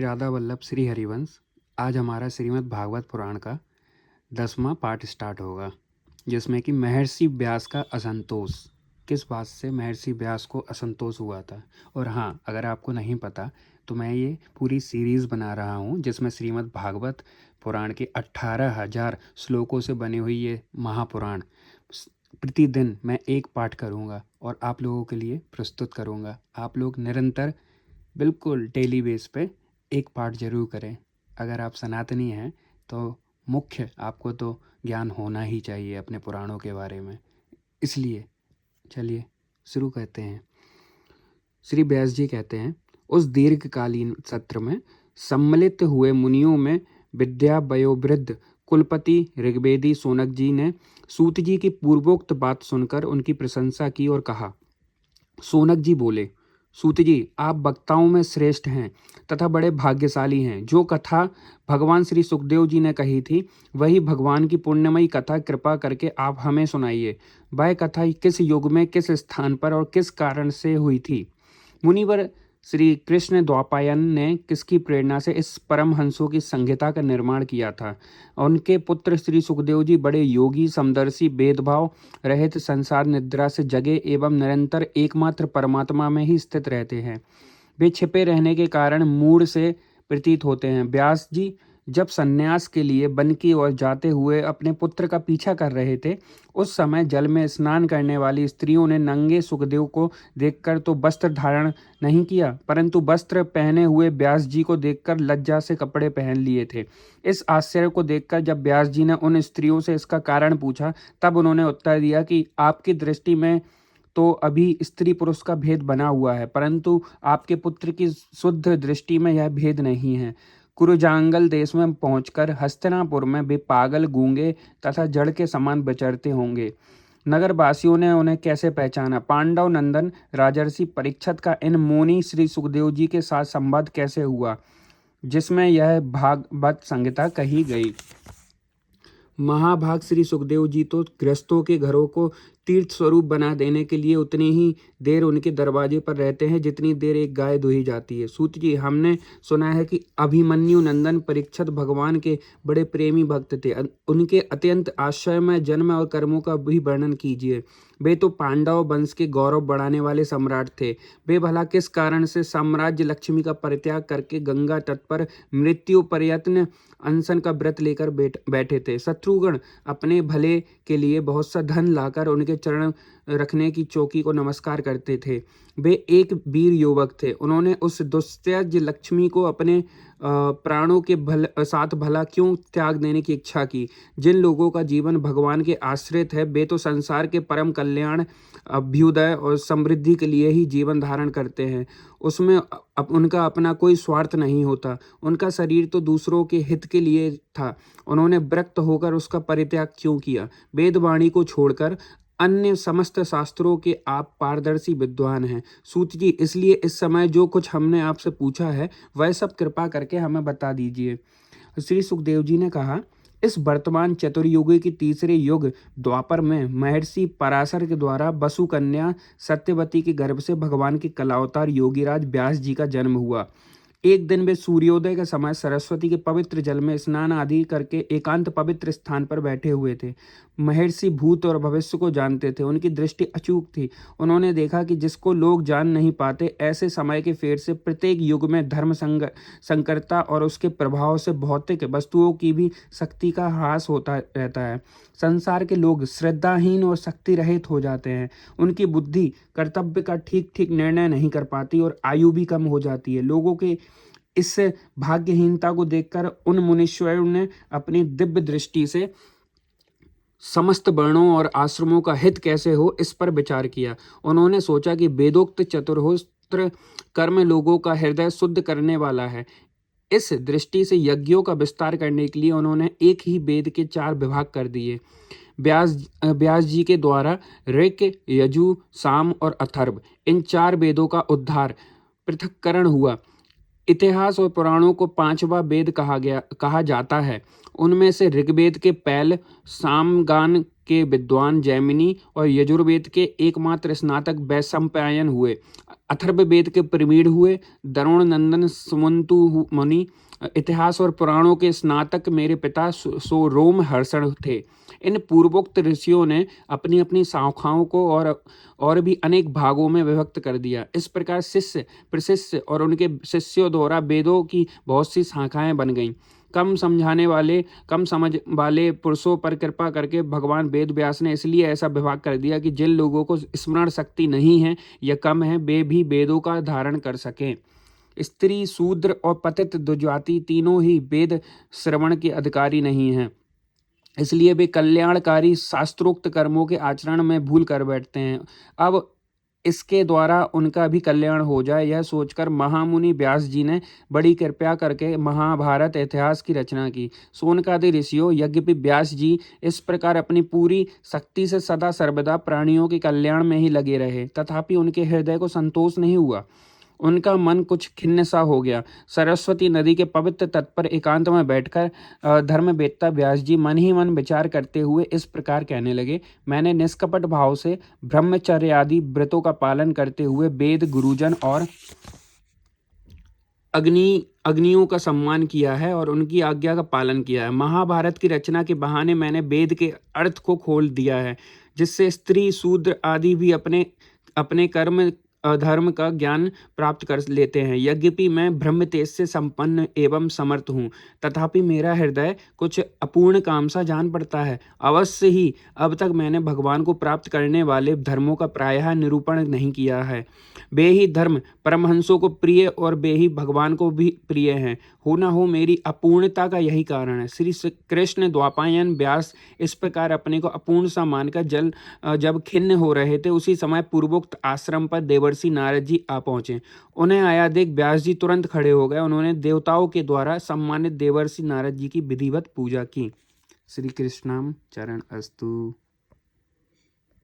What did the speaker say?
राधा वल्लभ श्री हरिवंश। आज हमारा श्रीमद् भागवत पुराण का 10वां पार्ट स्टार्ट होगा, जिसमें कि महर्षि व्यास का असंतोष, किस बात से महर्षि व्यास को असंतोष हुआ था। और हाँ, अगर आपको नहीं पता तो मैं ये पूरी सीरीज़ बना रहा हूँ जिसमें श्रीमद् भागवत पुराण के 18,000 श्लोकों से बनी हुई ये महापुराण प्रतिदिन मैं एक पाठ करूँगा और आप लोगों के लिए प्रस्तुत करूँगा। आप लोग निरंतर बिल्कुल डेली बेस पे एक पाठ जरूर करें। अगर आप सनातनी हैं तो मुख्य आपको तो ज्ञान होना ही चाहिए अपने पुराणों के बारे में। इसलिए चलिए शुरू करते हैं। श्री व्यास जी कहते हैं, उस दीर्घकालीन सत्र में सम्मिलित हुए मुनियों में विद्या वयोवृद्ध कुलपति ऋग्वेदी सोनक जी ने सूत जी की पूर्वोक्त बात सुनकर उनकी प्रशंसा की और कहा। सोनक जी बोले, सूत जी, आप वक्ताओं में श्रेष्ठ हैं तथा बड़े भाग्यशाली हैं। जो कथा भगवान श्री सुखदेव जी ने कही थी वही भगवान की पुण्यमयी कथा कृपा करके आप हमें सुनाइए। वह कथा किस युग में, किस स्थान पर और किस कारण से हुई थी? मुनिवर श्री कृष्ण द्वापायन ने किसकी प्रेरणा से इस परमहंसों की संहिता का निर्माण किया था? उनके पुत्र श्री सुखदेव जी बड़े योगी, समदर्शी, भेदभाव रहित संसार निद्रा से जगे एवं निरंतर एकमात्र परमात्मा में ही स्थित रहते हैं। वे छिपे रहने के कारण मूढ़ से प्रतीत होते हैं। व्यास जी जब सन्यास के लिए वन की ओर जाते हुए अपने पुत्र का पीछा कर रहे थे, उस समय जल में स्नान करने वाली स्त्रियों ने नंगे सुखदेव को देखकर तो वस्त्र धारण नहीं किया, परंतु वस्त्र पहने हुए व्यास जी को देखकर लज्जा से कपड़े पहन लिए थे। इस आश्चर्य को देखकर जब व्यास जी ने उन स्त्रियों से इसका कारण पूछा, तब उन्होंने उत्तर दिया कि आपकी दृष्टि में तो अभी स्त्री पुरुष का भेद बना हुआ है, परंतु आपके पुत्र की शुद्ध दृष्टि में यह भेद नहीं है। कुरुजांगल देश में पहुंचकर हस्तिनापुर में वे पागल, गूंगे तथा जड़ के समान विचरते होंगे। नगरवासियों ने उन्हें कैसे पहचाना? पांडव नंदन राजर्षि परीक्षित का इन मुनि श्री सुखदेव जी के साथ संवाद कैसे हुआ, जिसमें यह भागवत संहिता कही गई? महाभाग श्री सुखदेव जी तो गृहस्थों के घरों को तीर्थ स्वरूप बना देने के लिए उतनी ही देर उनके दरवाजे पर रहते हैं जितनी देर एक गाय दुही जाती है। सूत जी, हमने सुना है कि अभिमन्यु नंदन परीक्षित भगवान के बड़े प्रेमी भक्त थे। उनके अत्यंत आश्चर्यमय जन्म और कर्मों का भी वर्णन कीजिए। वे तो पांडव वंश के गौरव बढ़ाने वाले सम्राट थे। वे भला किस कारण से साम्राज्य लक्ष्मी का परित्याग करके गंगा तट पर मृत्यु पर्यंत अनशन का व्रत लेकर बैठे थे? शत्रुघ्न अपने भले के लिए बहुत सा धन लाकर उनके चरण रखने की चौकी को नमस्कार करते थे। वे एक वीर युवक थे। उन्होंने उस दुस्त्यज लक्ष्मी को अपने प्राणों के साथ भला क्यों त्याग देने की इच्छा की? जिन लोगों का जीवन भगवान के आश्रित है, वे तो संसार के परम कल्याण, अभ्युदय और समृद्धि के लिए ही जीवन धारण करते हैं। उसमें उनका अपना कोई स्वार्थ नहीं होता। उनका शरीर तो दूसरों के हित के लिए था। उन्होंने विरक्त होकर उसका परित्याग क्यों किया? वेदवाणी को छोड़कर अन्य समस्त शास्त्रों के आप पारदर्शी विद्वान हैं। सूत जी, इसलिए इस समय जो कुछ हमने आपसे पूछा है वह सब कृपा करके हमें बता दीजिए। श्री सुखदेव जी ने कहा, इस वर्तमान चतुर्युगी की तीसरे युग द्वापर में महर्षि पराशर के द्वारा वसु कन्या सत्यवती के गर्भ से भगवान के कलावतार योगीराज व्यास जी का जन्म हुआ। एक दिन वे सूर्योदय के समय सरस्वती के पवित्र जल में स्नान आदि करके एकांत पवित्र स्थान पर बैठे हुए थे। महर्षि भूत और भविष्य को जानते थे। उनकी दृष्टि अचूक थी। उन्होंने देखा कि जिसको लोग जान नहीं पाते, ऐसे समय के फेर से प्रत्येक युग में धर्म संकरता और उसके प्रभाव से भौतिक वस्तुओं की भी शक्ति का ह्रास होता रहता है। संसार के लोग श्रद्धाहीन और शक्ति रहित हो जाते हैं। उनकी बुद्धि कर्तव्य का ठीक ठीक निर्णय नहीं कर पाती और आयु भी कम हो जाती है। लोगों के इस भाग्यहीनता को देखकर उन मुनीश्वरों ने अपनी दिव्य दृष्टि से समस्त वर्णों और आश्रमों का हित कैसे हो, इस पर विचार किया। उन्होंने सोचा कि वेदोक्त चतुर्होत्र कर्म लोगों का हृदय शुद्ध करने वाला है। इस दृष्टि से यज्ञों का विस्तार करने के लिए उन्होंने एक ही वेद के 4 विभाग कर दिए। व्यास जी के द्वारा ऋक, यजु, साम और अथर्व, इन 4 वेदों का उद्धार पृथक्करण हुआ। इतिहास और पुराणों को 5वां वेद कहा जाता है। उनमें से ऋग्वेद के पैल, सामगान के विद्वान जैमिनी और यजुर्वेद के एकमात्र स्नातक वैशंपायन हुए। अथर्ववेद के प्रवीण हुए द्रोण नंदन सुमंतु मुनि। इतिहास और पुराणों के स्नातक मेरे पिता रोम हर्षण थे। इन पूर्वोक्त ऋषियों ने अपनी अपनी शाखाओं को और भी अनेक भागों में विभक्त कर दिया। इस प्रकार शिष्य प्रशिष्य और उनके शिष्यों द्वारा वेदों की बहुत सी शाखाएं बन गईं। कम समझ वाले पुरुषों पर कृपा करके भगवान वेद व्यास ने इसलिए ऐसा विभाग कर दिया कि जिन लोगों को स्मरण शक्ति नहीं है या कम है, वे भी वेदों का धारण कर सकें। स्त्री, शूद्र और पतित द्विजाति तीनों ही वेद श्रवण के अधिकारी नहीं हैं। इसलिए वे कल्याणकारी शास्त्रोक्त कर्मों के आचरण में भूल कर बैठते हैं। अब इसके द्वारा उनका भी कल्याण हो जाए, यह सोचकर महामुनि व्यास जी ने बड़ी कृपया करके महाभारत इतिहास की रचना की। सोनकादि ऋषियों, यद्यपि व्यास जी इस प्रकार अपनी पूरी शक्ति से सदा सर्वदा प्राणियों के कल्याण में ही लगे रहे, तथापि उनके हृदय को संतोष नहीं हुआ। उनका मन कुछ खिन्न सा हो गया। सरस्वती नदी के पवित्र तट पर एकांत में बैठकर धर्मवेत्ता व्यास जी मन ही मन विचार करते हुए इस प्रकार कहने लगे। मैंने निष्कपट भाव से ब्रह्मचर्य आदि व्रतों का पालन करते हुए वेद, गुरुजन और अग्नियों का सम्मान किया है और उनकी आज्ञा का पालन किया है। महाभारत की रचना के बहाने मैंने वेद के अर्थ को खोल दिया है, जिससे स्त्री, शूद्र आदि भी अपने कर्म धर्म का ज्ञान प्राप्त कर लेते हैं। यद्यपि मैं ब्रह्म तेज से संपन्न एवं समर्थ हूँ, तथापि मेरा हृदय कुछ अपूर्ण काम सा जान पड़ता है। अवश्य ही अब तक मैंने भगवान को प्राप्त करने वाले धर्मों का प्रायः निरूपण नहीं किया है। वे ही धर्म परमहंसों को प्रिय और वे ही भगवान को भी प्रिय हैं। हो न हो मेरी अपूर्णता का यही कारण है। श्री कृष्ण द्वापायन व्यास इस प्रकार अपने को अपूर्ण सा मानकर जब खिन्न हो रहे थे, उसी समय पूर्वोक्त आश्रम पर देवर्षि नारद जी आ पहुंचे। उन्हें आया देख व्यास जी तुरंत खड़े हो गए। उन्होंने देवताओं के द्वारा सम्मानित देवर्षि नारद जी की विधिवत पूजा की। श्री कृष्णाम चरण अस्तु।